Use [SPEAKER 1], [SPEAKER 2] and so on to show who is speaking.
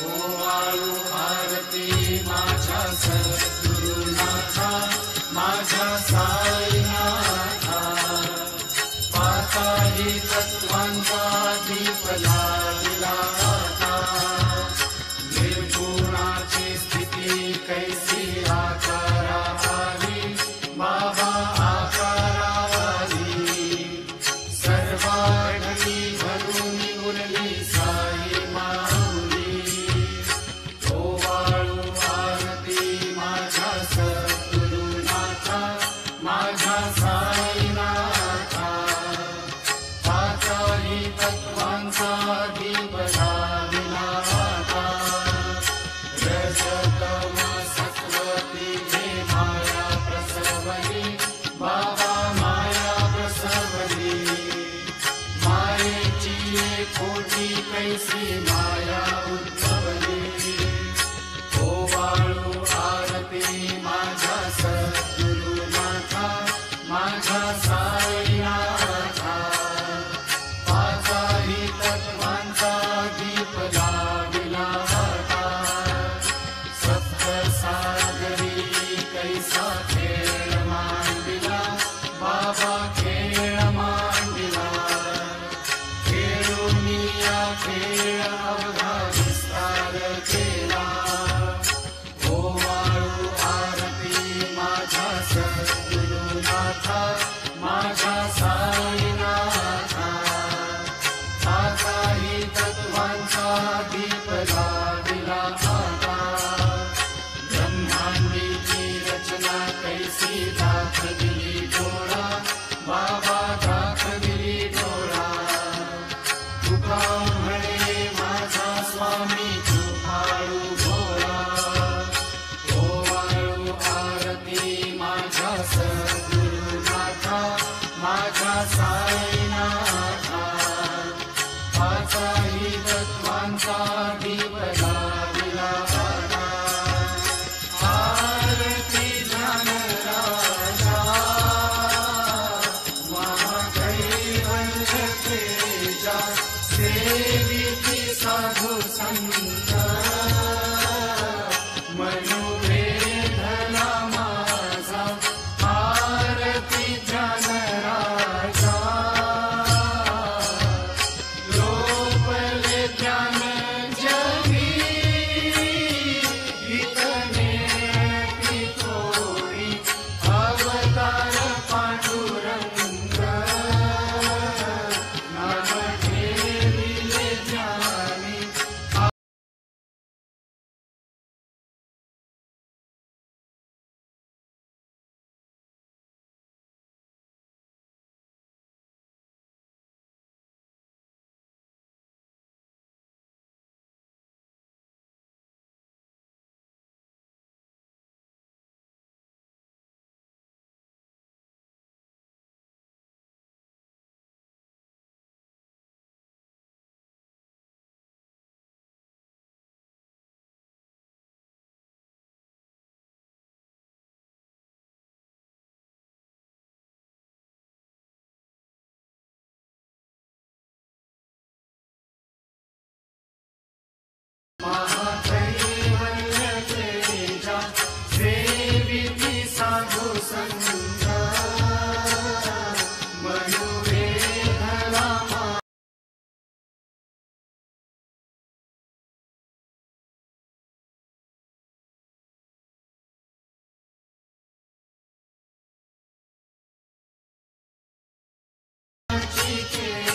[SPEAKER 1] ओवाळू आरती माझ्या सद्गुरुनाथा, माझ्या साईनाथा. पाचाही तत्वांचा दीप लागला आता. निर्गुणाची स्थिती कैसी आकारावाली, बाबा आकारावाली. सर्वांगी भरून उरली साई माऊली. ओवाळू आरती माझ्या सद्गुरुनाथा, माझ्या साईनाथा. पाचाही तत्वांचा दीप लागला आता. रजतम सत्वती जे माया प्रसवली, बाबा माया प्रसवली. मायेची खोटी कैसी माया उद्भवली. ओवाळू आरती माझ्या सद्गुरुनाथा, माझ्या साईनाथा. पाचाही तत्वांचा दीप लागला आता. सप्तसागरी कैसा खेळ मांडिला, बाबा खेळ मांडिला. खेळून या खेळ अवघा विस्तार केला. ओवाळू आरती माझ्या सद्गुरुनाथा, माझ्या साईनाथा. पाचाही तत्वांचा दीप लागला आता. ब्रह्मांडीची रचना कैसी दाखविली डोळा, बाबा दाखविली डोळा. तुका म्हणे माझा स्वामी कृपाळू भोळा. ओवाळू आरती माझ्या सद्गुरुनाथा, माझ्या साईनाथा. पाचाही तत्वांचा दीप लागला आता. आरती ज्ञानराजा, महादैवल्य तेजा. सेविती साधू संत, मनोवेधला माझा. आरती ज्ञानराजा, लोपले ज्ञान जगी. इतने पितोरी अवतार पांडुरंग. नाम ठेविले ज्ञानी. महादैवल्य तेजा. सेविती साधू संत, मनोवेधला माझा. केली